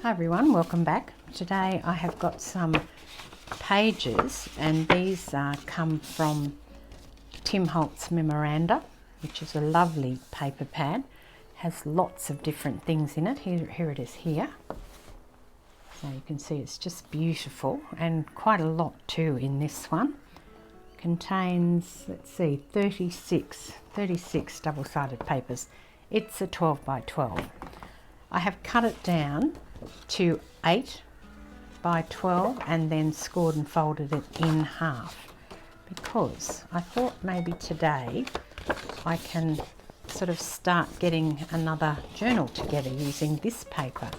Hi everyone, welcome back. Today I have got some pages, and these come from Tim Holt's Memoranda, which is a lovely paper pad. Has lots of different things in it. Here it is here. So you can see it's just beautiful, and quite a lot too in this one. Contains, let's see, 36 double-sided papers. It's a 12 by 12. I have cut it down to 8 by 12 and then scored and folded it in half, because I thought maybe today I can sort of start getting another journal together using this paper.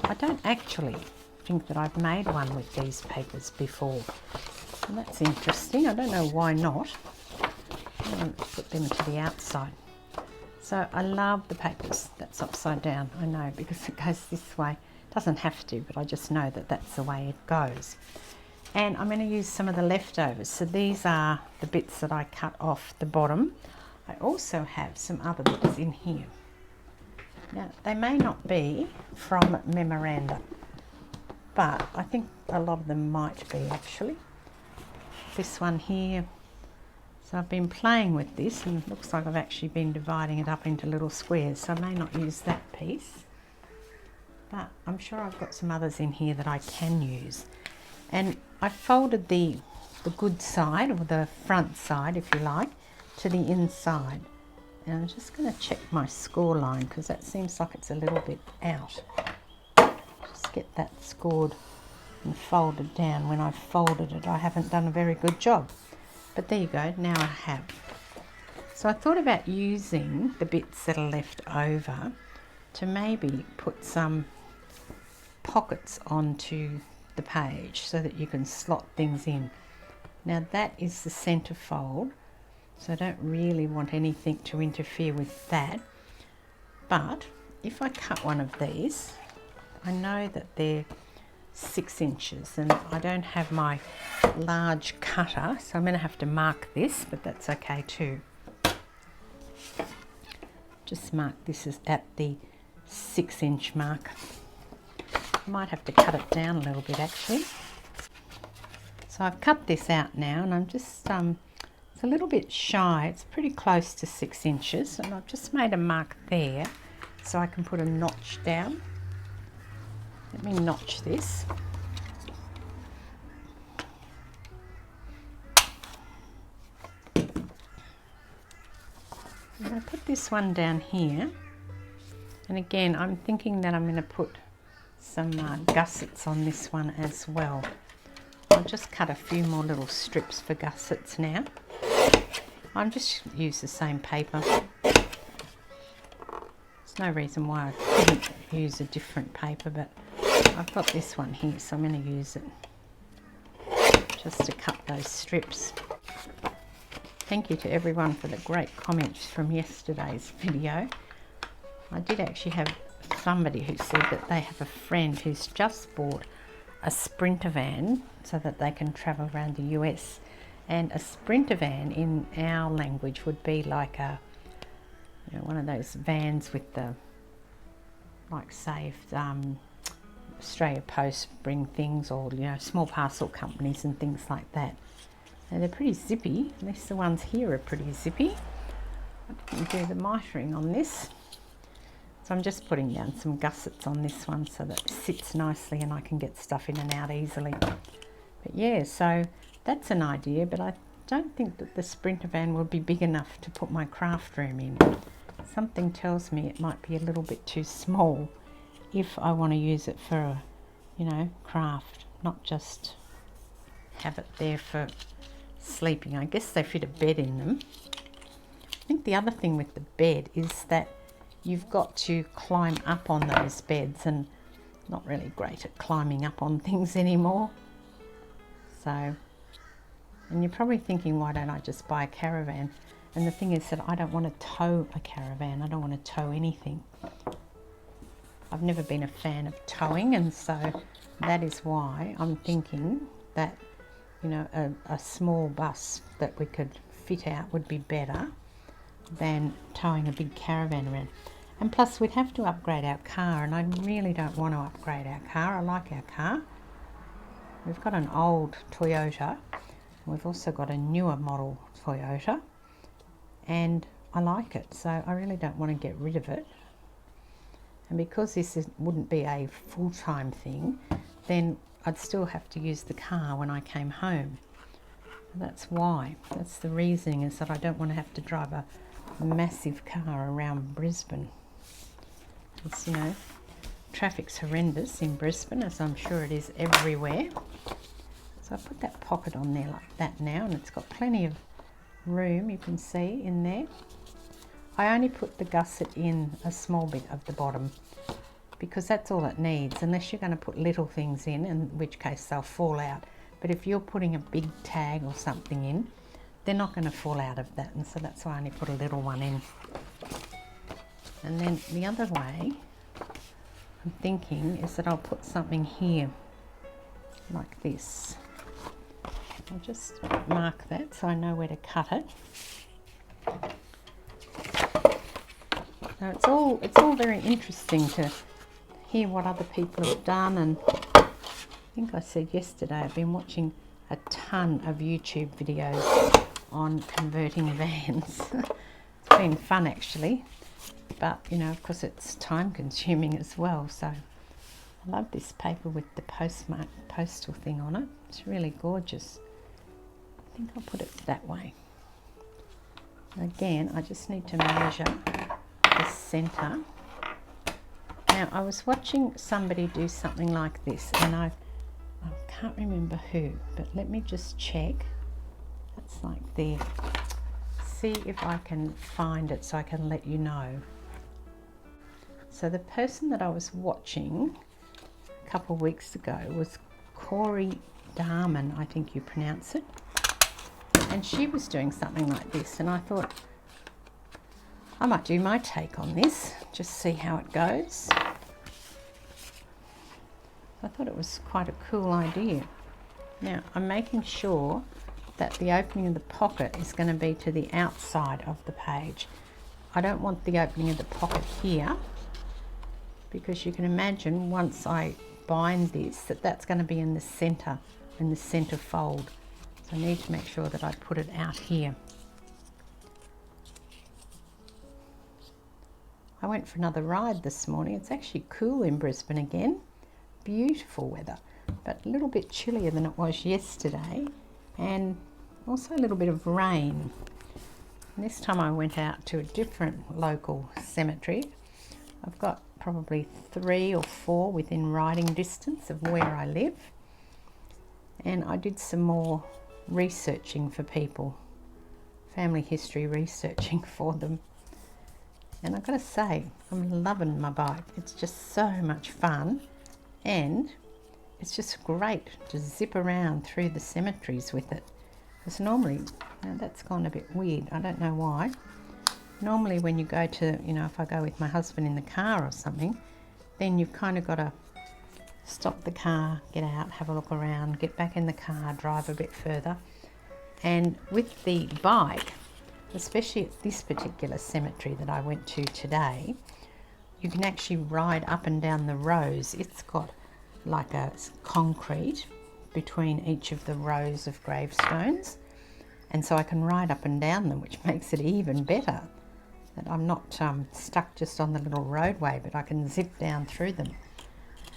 I don't actually think that I've made one with these papers before, and that's interesting. I don't know why not. I want to put them to the outside. So I love the papers. That's upside down, I know, because it goes this way. Doesn't have to, but I just know that that's the way it goes. And I'm going to use some of the leftovers. So these are the bits that I cut off the bottom. I also have some other bits in here. Now, they may not be from Memoranda, but I think a lot of them might be actually. This one here. So I've been playing with this, and it looks like I've actually been dividing it up into little squares, so I may not use that piece. But I'm sure I've got some others in here that I can use. And I folded the good side, or the front side if you like, to the inside. And I'm just going to check my score line, because that seems like it's a little bit out. Just get that scored and folded down. When I folded it, I haven't done a very good job. But there you go, now I have. So I thought about using the bits that are left over to maybe put some pockets onto the page so that you can slot things in. Now that is the centre fold, so I don't really want anything to interfere with that. But if I cut one of these, I know that they're 6 inches, and I don't have my large cutter, so I'm going to have to mark this, but that's okay too. Just mark this as at the 6-inch mark. I might have to cut it down a little bit actually. So I've cut this out now, and I'm just it's a little bit shy. It's pretty close to 6 inches, and I've just made a mark there so I can put a notch down. Let me notch this. I'm going to put this one down here, and again I'm thinking that I'm going to put some gussets on this one as well. I'll just cut a few more little strips for gussets now. I'm just use the same paper. There's no reason why I couldn't use a different paper, but I've got this one here, so I'm going to use it just to cut those strips. Thank you to everyone for the great comments from yesterday's video. I did actually have somebody who said that they have a friend who's just bought a Sprinter van so that they can travel around the US. And a Sprinter van in our language would be like a, you know, one of those vans with the, like say if Australia Post bring things, or you know, small parcel companies and things like that. And they're pretty zippy. At least the ones here are pretty zippy. I didn't do the mitering on this. So I'm just putting down some gussets on this one so that it sits nicely and I can get stuff in and out easily. But yeah, so that's an idea, but I don't think that the Sprinter van will be big enough to put my craft room in. Something tells me it might be a little bit too small if I want to use it for a, you know, craft, not just have it there for sleeping. I guess they fit a bed in them. I think the other thing with the bed is that you've got to climb up on those beds, and not really great at climbing up on things anymore. So, and you're probably thinking, why don't I just buy a caravan? And the thing is that I don't want to tow a caravan. I don't want to tow anything. I've never been a fan of towing, and so that is why I'm thinking that, you know, a small bus that we could fit out would be better than towing a big caravan around. And plus we'd have to upgrade our car, and I really don't want to upgrade our car. I like our car. We've got an old Toyota. We've also got a newer model Toyota, and I like it, so I really don't want to get rid of it. And because this wouldn't be a full-time thing, then I'd still have to use the car when I came home. That's why. That's the reasoning, is that I don't want to have to drive a massive car around Brisbane. It's, you know, traffic's horrendous in Brisbane, as I'm sure it is everywhere. So I put that pocket on there like that now, and it's got plenty of room, you can see, in there. I only put the gusset in a small bit of the bottom because that's all it needs, unless you're going to put little things in which case they'll fall out. But if you're putting a big tag or something in, they're not going to fall out of that, and so that's why I only put a little one in. And then the other way I'm thinking is that I'll put something here like this. I'll just mark that so I know where to cut it. So it's all very interesting to hear what other people have done, and I think I said yesterday I've been watching a ton of YouTube videos on converting vans. It's been fun actually, but you know, of course it's time consuming as well. So I love this paper with the postal thing on it. It's really gorgeous. I think I'll put it that way. Again, I just need to measure the centre. Now I was watching somebody do something like this, and I can't remember who, but let me just check. That's like there. See if I can find it so I can let you know. So the person that I was watching a couple of weeks ago was Corey Darman, I think you pronounce it. And she was doing something like this, and I thought I might do my take on this, just see how it goes. I thought it was quite a cool idea. Now I'm making sure that the opening of the pocket is going to be to the outside of the page. I don't want the opening of the pocket here, because you can imagine once I bind this that's going to be in the center fold. So I need to make sure that I put it out here. I went for another ride this morning. It's actually cool in Brisbane again. Beautiful weather, but a little bit chillier than it was yesterday, and also a little bit of rain. And this time I went out to a different local cemetery. I've got probably 3 or 4 within riding distance of where I live, and I did some more researching for people, family history researching for them. And I've got to say, I'm loving my bike. It's just so much fun, and it's just great to zip around through the cemeteries with it. Because normally, now that's gone a bit weird, I don't know why. Normally when you go to, you know, if I go with my husband in the car or something, then you've kind of got to stop the car, get out, have a look around, get back in the car, drive a bit further. And with the bike, especially at this particular cemetery that I went to today, you can actually ride up and down the rows. It's got like a concrete between each of the rows of gravestones, and so I can ride up and down them, which makes it even better. That I'm not stuck just on the little roadway, but I can zip down through them,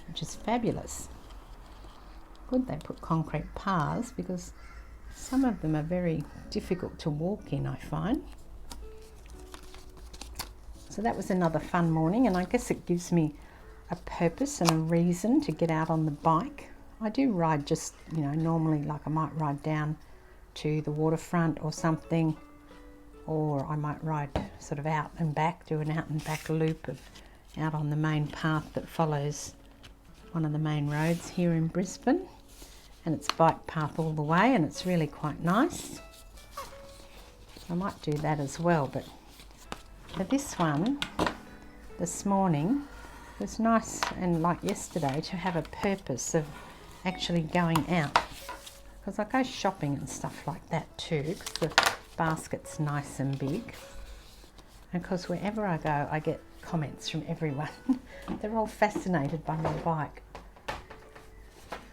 which is fabulous. Good they put concrete paths, because some of them are very difficult to walk in, I find. So that was another fun morning, and I guess it gives me a purpose and a reason to get out on the bike. I do ride just, you know, normally, like I might ride down to the waterfront or something, or I might ride sort of out and back, do an out and back loop of out on the main path that follows one of the main roads here in Brisbane, and it's bike path all the way, and it's really quite nice. I might do that as well, but for this one this morning it was nice, and like yesterday, to have a purpose of actually going out, because I go shopping and stuff like that too, because the basket's nice and big, and because wherever I go I get comments from everyone. They're all fascinated by my bike.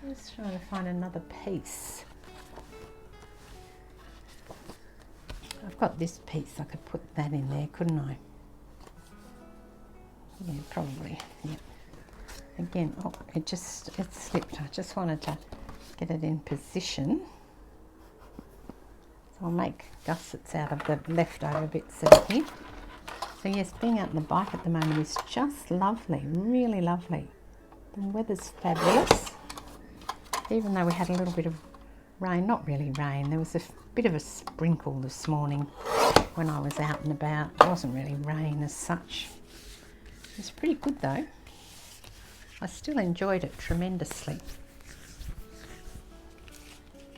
I'm just trying to find another piece. I've got this piece, I could put that in there, couldn't I? Yeah, probably, yeah. Again, oh, it slipped. I just wanted to get it in position. So I'll make gussets out of the leftover bits that are here. So yes, being out on the bike at the moment is just lovely, really lovely. The weather's fabulous. Even though we had a little bit of rain, not really rain, there was a bit of a sprinkle this morning when I was out and about. It wasn't really rain as such. It's pretty good though. I still enjoyed it tremendously.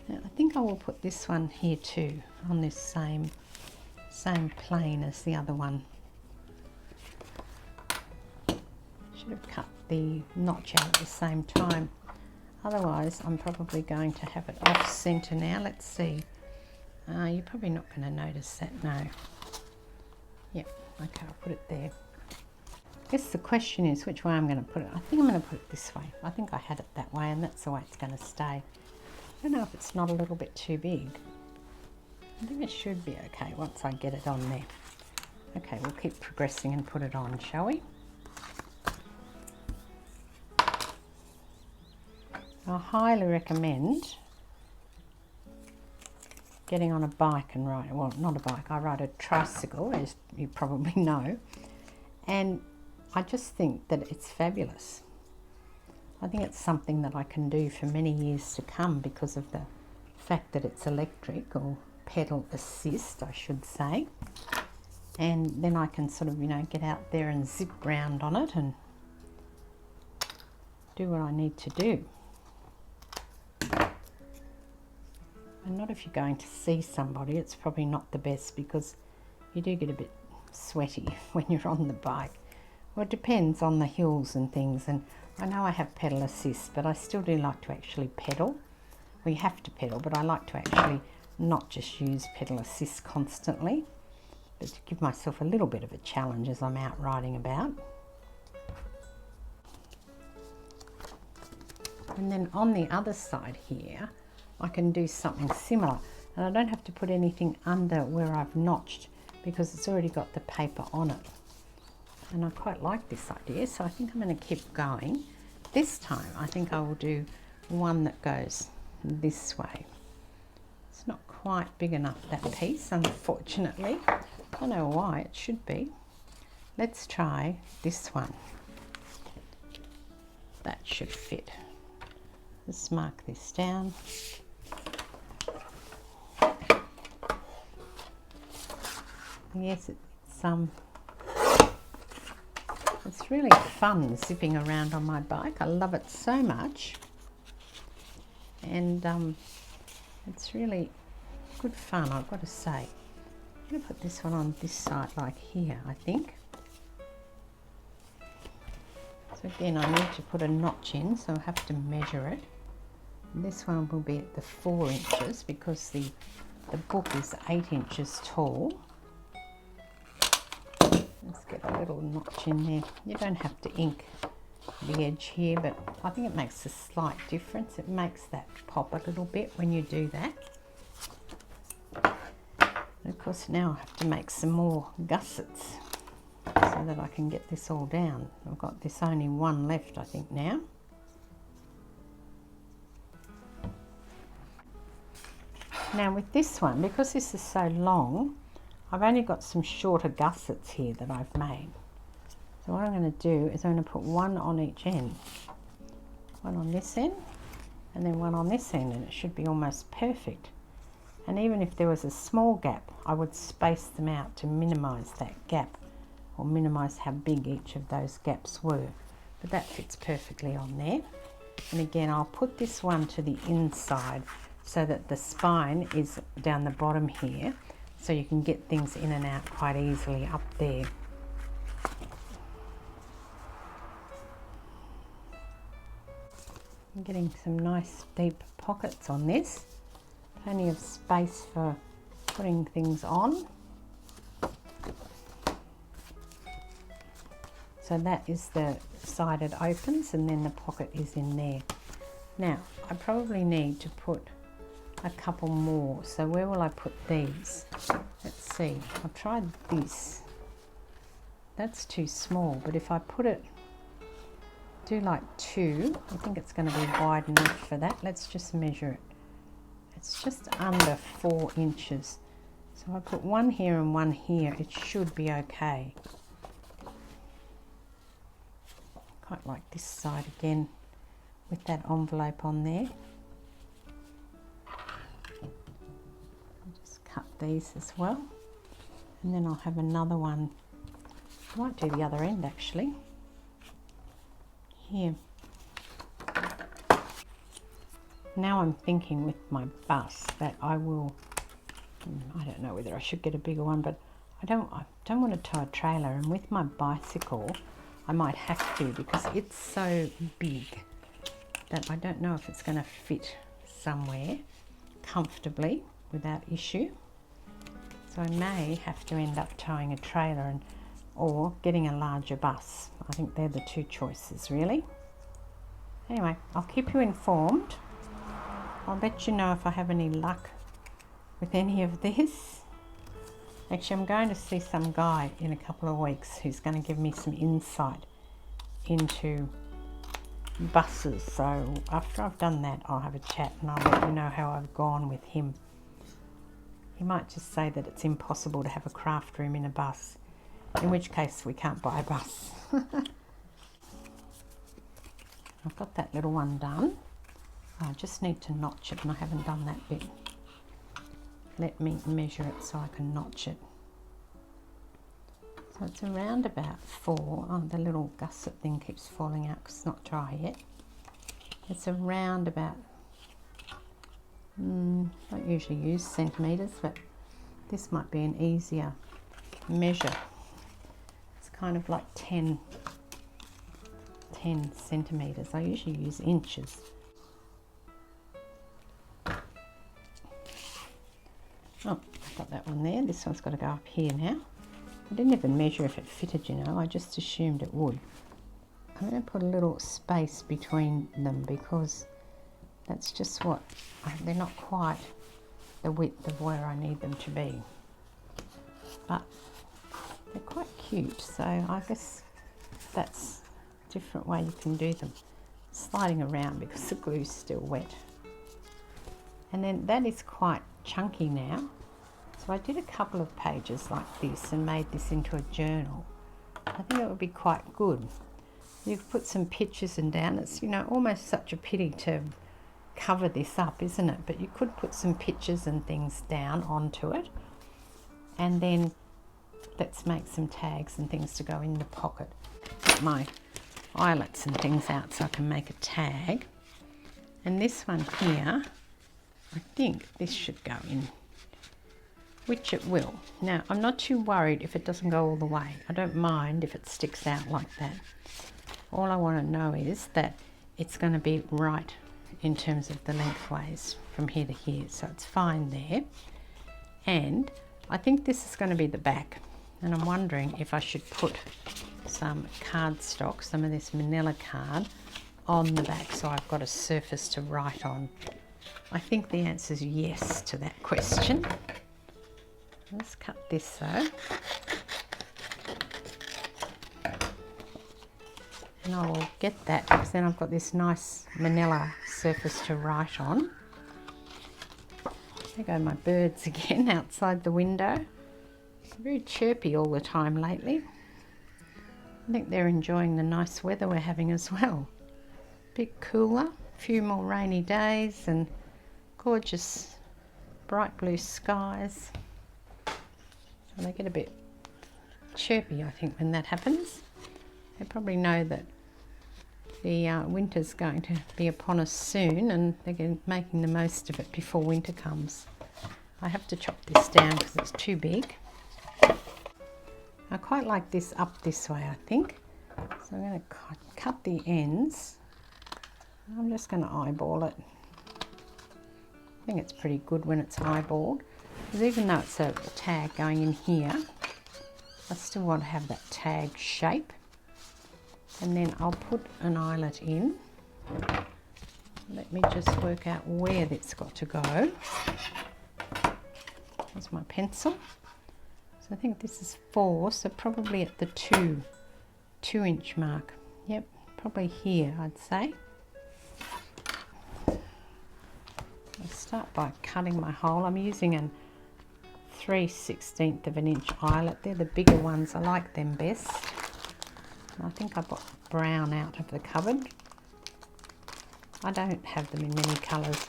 Now, I think I will put this one here too, on this same plane as the other one. Should have cut the notch out at the same time. Otherwise, I'm probably going to have it off centre now. Let's see. You're probably not going to notice that, no. Yep, okay, I'll put it there. I guess the question is which way I'm going to put it. I think I'm going to put it this way. I think I had it that way and that's the way it's going to stay. I don't know if it's not a little bit too big. I think it should be okay once I get it on there. Okay, we'll keep progressing and put it on, shall we? I highly recommend getting on a bike and riding, well, not a bike, I ride a tricycle, as you probably know, and I just think that it's fabulous. I think it's something that I can do for many years to come because of the fact that it's electric, or pedal assist, I should say, and then I can sort of, you know, get out there and zip round on it and do what I need to do. And not if you're going to see somebody, it's probably not the best because you do get a bit sweaty when you're on the bike. Well, it depends on the hills and things, and I know I have pedal assist, but I still do like to actually pedal. We have to pedal, but I like to actually not just use pedal assist constantly, but to give myself a little bit of a challenge as I'm out riding about. And then on the other side here, I can do something similar, and I don't have to put anything under where I've notched because it's already got the paper on it. And I quite like this idea, so I think I'm going to keep going. This time I think I will do one that goes this way. It's not quite big enough, that piece, unfortunately. I don't know why, it should be. Let's try this one. That should fit. Let's mark this down. Yes, it's really fun zipping around on my bike. I love it so much, and it's really good fun, I've got to say. I'm going to put this one on this side, like here, I think. So again, I need to put a notch in, so I have to measure it. And this one will be at the 4 inches because the book is 8 inches tall. Let's get a little notch in there. You don't have to ink the edge here, but I think it makes a slight difference. It makes that pop a little bit when you do that. And of course now I have to make some more gussets so that I can get this all down. I've got this only one left, I think, now. Now with this one, because this is so long, I've only got some shorter gussets here that I've made. So what I'm going to do is I'm going to put one on each end. One on this end and then one on this end, and it should be almost perfect. And even if there was a small gap, I would space them out to minimize that gap, or minimize how big each of those gaps were. But that fits perfectly on there. And again, I'll put this one to the inside so that the spine is down the bottom here, so you can get things in and out quite easily up there. I'm getting some nice deep pockets on this. Plenty of space for putting things on. So that is the side it opens, and then the pocket is in there. Now, I probably need to put a couple more. So where will I put these? Let's see. I've tried this. That's too small, but if I put it, do like 2, I think it's going to be wide enough for that. Let's just measure it. It's just under 4 inches. So I put 1 here and 1 here. It should be okay. Quite like this side again with that envelope on there. I'll just cut these as well, and then I'll have another one. I might do the other end actually. Here. Now I'm thinking with my bus that I will, I don't know whether I should get a bigger one, but I don't want to tow a trailer, and with my bicycle I might have to, because it's so big that I don't know if it's going to fit somewhere comfortably without issue. So I may have to end up towing a trailer or getting a larger bus. I think they're the 2 choices really. Anyway, I'll keep you informed. I'll let you know if I have any luck with any of this. Actually, I'm going to see some guy in a couple of weeks who's going to give me some insight into buses. So after I've done that, I'll have a chat and I'll let you know how I've gone with him. He might just say that it's impossible to have a craft room in a bus, in which case we can't buy a bus. I've got that little one done. I just need to notch it, and I haven't done that bit. Let me measure it so I can notch it. So it's around about 4. Oh, the little gusset thing keeps falling out because it's not dry yet. It's around about, don't usually use centimetres, but this might be an easier measure. It's kind of like 10 centimetres. I usually use inches. Oh, I've got that one there. This one's got to go up here now. I didn't even measure if it fitted, you know. I just assumed it would. I'm going to put a little space between them because that's just what, they're not quite the width of where I need them to be. But they're quite cute, so I guess that's a different way you can do them. Sliding around because the glue's still wet. And then that is quite chunky now. So I did a couple of pages like this and made this into a journal. I think it would be quite good. You could put some pictures and down. It's, you know, almost such a pity to cover this up, isn't it? But you could put some pictures and things down onto it. And then let's make some tags and things to go in the pocket. Get my eyelets and things out so I can make a tag. And this one here, I think this should go in, which it will. Now, I'm not too worried if it doesn't go all the way. I don't mind if it sticks out like that. All I want to know is that it's going to be right in terms of the lengthways from here to here. So it's fine there. And I think this is going to be the back. And I'm wondering if I should put some cardstock, some of this manila card, on the back so I've got a surface to write on. I think the answer is yes to that question. Let's cut this though. And I'll get that because then I've got this nice manila surface to write on. There go my birds again outside the window. Very chirpy all the time lately. I think they're enjoying the nice weather we're having as well. Bit cooler, a few more rainy days and gorgeous bright blue skies. So they get a bit chirpy, I think, when that happens. They probably know that the winter's going to be upon us soon and they're making the most of it before winter comes. I have to chop this down because it's too big. I quite like this up this way, I think. So I'm going to cut the ends. I'm just going to eyeball it. I think it's pretty good when it's eyeballed. Because even though it's a tag going in here, I still want to have that tag shape. and then I'll put an eyelet in. Let me just work out where that's got to go. There's my pencil. So I think this is 4, so probably at the 2-inch mark. Yep, probably here, I'd say. I'll start by cutting my hole. I'm using a 3/16 of an inch eyelet. They're the bigger ones. I like them best. I think I bought brown out of the cupboard. I don't have them in many colours.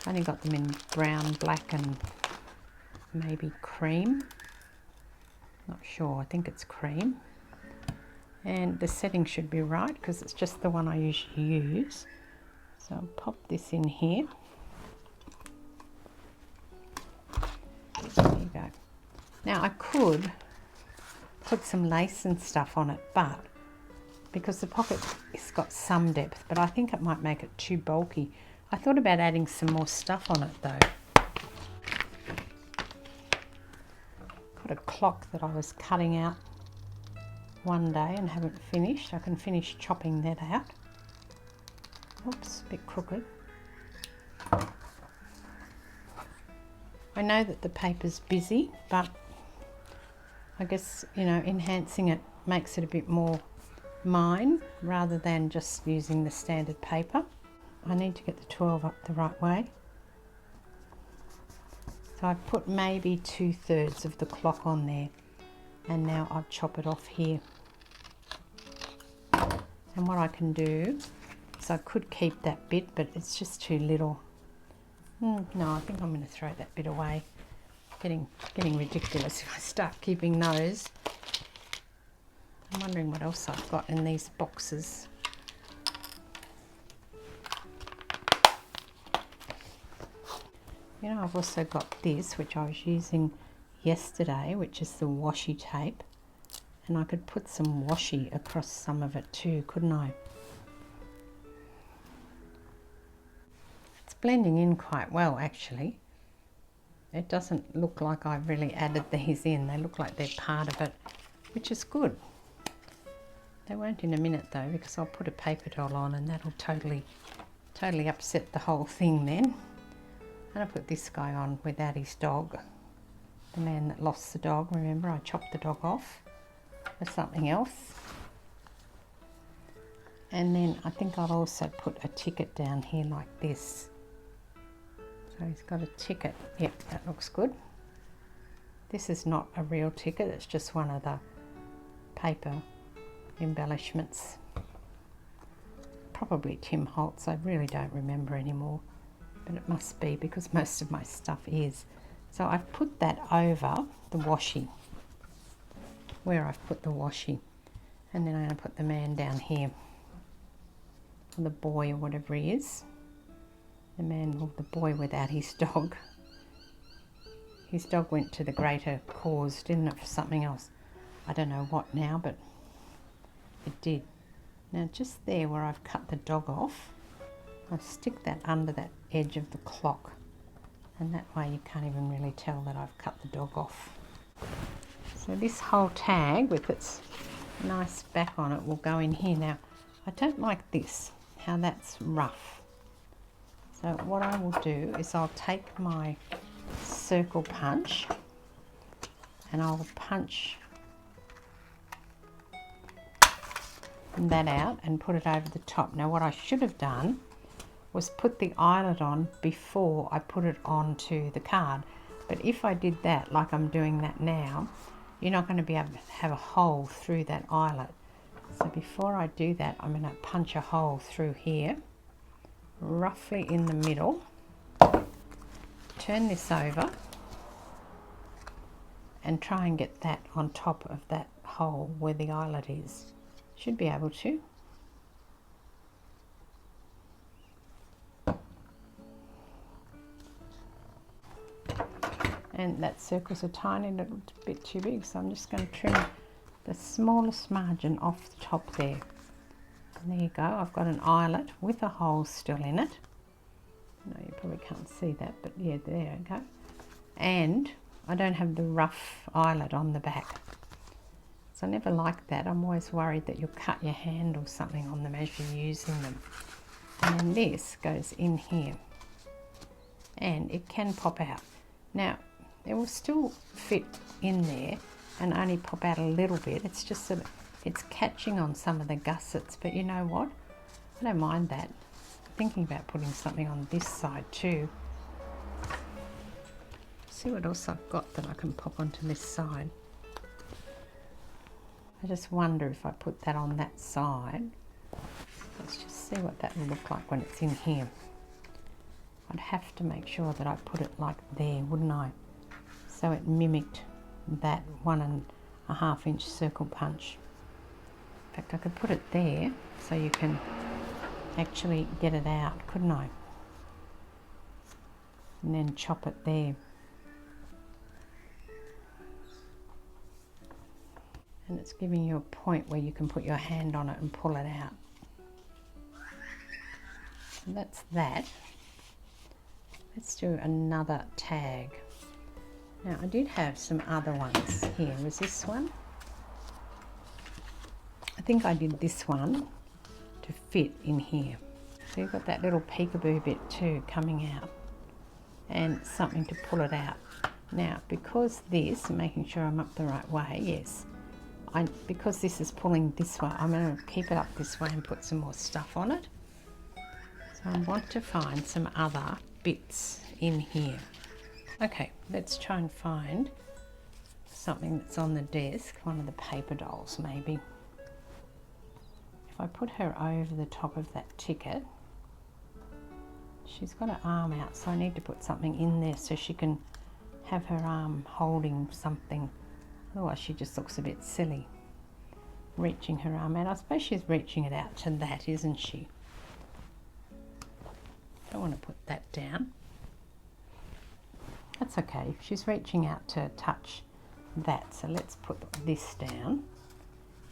I only got them in brown, black and maybe cream. Not sure, I think it's cream. And the setting should be right because it's just the one I usually use. So I'll pop this in here. There you go. Now I could put some lace and stuff on it, but because the pocket has got some depth, but I think it might make it too bulky. I thought about adding some more stuff on it though. Got a clock that I was cutting out one day and haven't finished. I can finish chopping that out. Oops, a bit crooked. I know that the paper's busy, but I guess, you know, enhancing it makes it a bit more mine rather than just using the standard paper. I need to get the 12 up the right way. So I've put maybe 2/3 of the clock on there, and now I'll chop it off here. And what I can do is I could keep that bit, but it's just too little. No, I think I'm going to throw that bit away. Getting ridiculous if I start keeping those. I'm wondering what else I've got in these boxes. You know, I've also got this, which I was using yesterday, which is the washi tape. And I could put some washi across some of it too, couldn't I? It's blending in quite well, actually. It doesn't look like I've really added these in. They look like they're part of it, which is good. They won't in a minute though, because I'll put a paper towel on and that'll totally upset the whole thing then. And I put this guy on without his dog. The man that lost the dog, remember I chopped the dog off for something else. And then I think I'll also put a ticket down here like this. So he's got a ticket. Yep, that looks good. This is not a real ticket, it's just one of the paper embellishments. Probably Tim Holtz, I really don't remember anymore, but it must be because most of my stuff is. So I've put that over the washi, where I've put the washi, and then I'm going to put the man down here, or the boy or whatever he is. The man, or the boy without his dog. His dog went to the greater cause, didn't it, for something else? I don't know what now, but it did. Now just there where I've cut the dog off, I stick that under that edge of the clock, and that way you can't even really tell that I've cut the dog off. So this whole tag with its nice back on it will go in here. Now I don't like this, how that's rough. So what I will do is I'll take my circle punch and I'll punch that out and put it over the top. Now what I should have done was put the eyelet on before I put it onto the card. But if I did that like I'm doing that now, you're not going to be able to have a hole through that eyelet. So before I do that, I'm going to punch a hole through here, roughly in the middle. Turn this over and try and get that on top of that hole where the eyelet is. Should be able to. And that circle's a tiny little bit too big, so I'm just going to trim the smallest margin off the top there. And there you go, I've got an eyelet with a hole still in it. No, you probably can't see that, but yeah, there you go. And I don't have the rough eyelet on the back. because I never like that. I'm always worried that you'll cut your hand or something on them as you're using them. And then this goes in here and it can pop out. Now it will still fit in there and only pop out a little bit. It's just that it's catching on some of the gussets, but you know what? I don't mind that. I'm thinking about putting something on this side too. See what else I've got that I can pop onto this side. I just wonder if I put that on that side. Let's just see what that will look like when it's in here. I'd have to make sure that I put it like there, wouldn't I? So it mimicked that 1.5 inch circle punch. In fact, I could put it there so you can actually get it out, couldn't I? And then chop it there. And it's giving you a point where you can put your hand on it and pull it out. So that's that. Let's do another tag. Now I did have some other ones here. Was this one? I think I did this one to fit in here. So you've got that little peekaboo bit too coming out and something to pull it out. Now because this, making sure I'm up the right way, yes. Because this is pulling this way, I'm going to keep it up this way and put some more stuff on it. So I want to find some other bits in here. Okay, let's try and find something that's on the desk, one of the paper dolls maybe. If I put her over the top of that ticket, she's got her arm out, so I need to put something in there so she can have her arm holding something. Otherwise she just looks a bit silly, reaching her arm out. I suppose she's reaching it out to that, isn't she? Don't want to put that down. That's okay. She's reaching out to touch that. So let's put this down,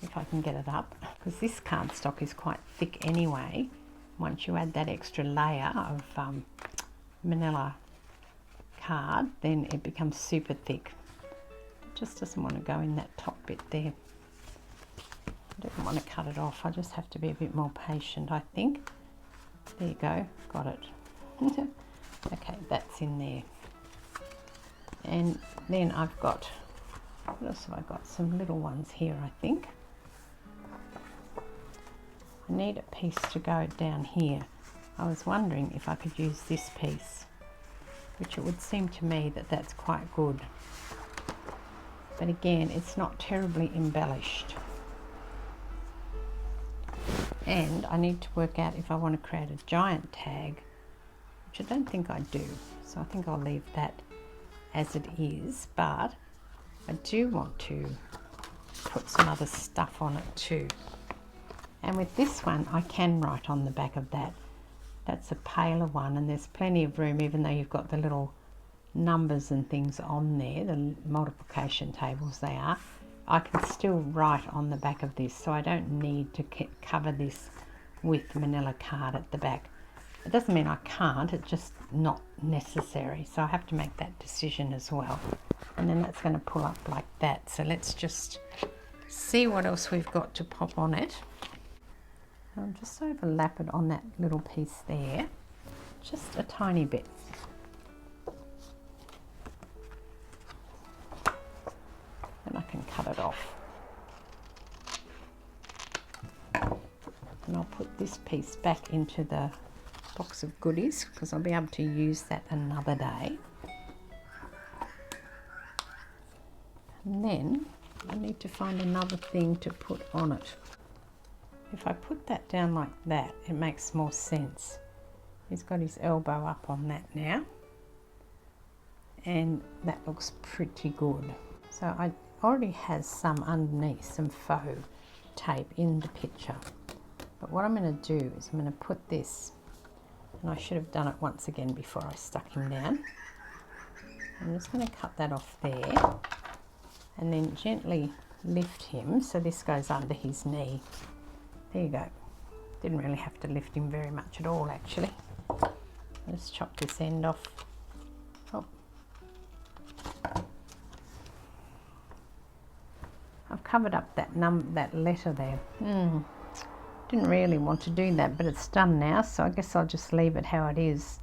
if I can get it up, because this cardstock is quite thick anyway. Once you add that extra layer of manila card, then it becomes super thick. Just doesn't want to go in that top bit there. I don't want to cut it off. I just have to be a bit more patient, I think. There you go, got it. Okay, that's in there. And then I've got, what else have I got? Some little ones here, I think. I need a piece to go down here. I was wondering if I could use this piece, which it would seem to me that that's quite good. But again, it's not terribly embellished. And I need to work out if I want to create a giant tag, which I don't think I do. So I think I'll leave that as it is, but I do want to put some other stuff on it too. And with this one, I can write on the back of that. That's a paler one, and there's plenty of room, even though you've got the little numbers and things on there, the multiplication tables they are. I can still write on the back of this, so I don't need to cover this with manila card at the back. It doesn't mean I can't, it's just not necessary, so I have to make that decision as well. And then that's going to pull up like that. So let's just see what else we've got to pop on it. I'll just overlap it on that little piece there, just a tiny bit. And I can cut it off. And I'll put this piece back into the box of goodies because I'll be able to use that another day. And then I need to find another thing to put on it. If I put that down like that, it makes more sense. He's got his elbow up on that now, and that looks pretty good. So I already has some underneath, some faux tape in the picture. But what I'm going to do is I'm going to put this, and I should have done it once again before I stuck him down. I'm just going to cut that off there, and then gently lift him so this goes under his knee. There you go. Didn't really have to lift him very much at all, actually. Let's chop this end off. Oh. I've covered up that letter there. Didn't really want to do that, but it's done now, so I guess I'll just leave it how it is.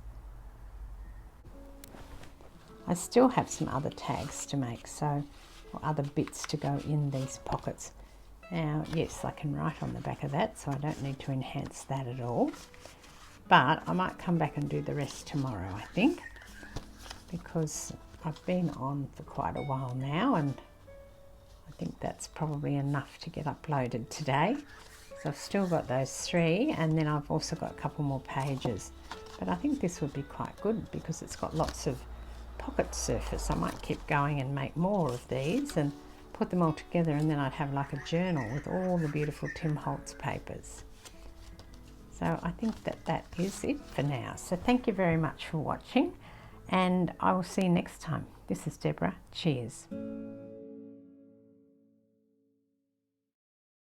I still have some other tags to make, or other bits to go in these pockets. Now, yes, I can write on the back of that, so I don't need to enhance that at all. But I might come back and do the rest tomorrow, I think, because I've been on for quite a while now, and I think that's probably enough to get uploaded today. So I've still got those 3, and then I've also got a couple more pages. But I think this would be quite good because it's got lots of pocket surface. I might keep going and make more of these and put them all together, and then I'd have like a journal with all the beautiful Tim Holtz papers. So I think that is it for now. So thank you very much for watching, and I will see you next time. This is Deborah. Cheers.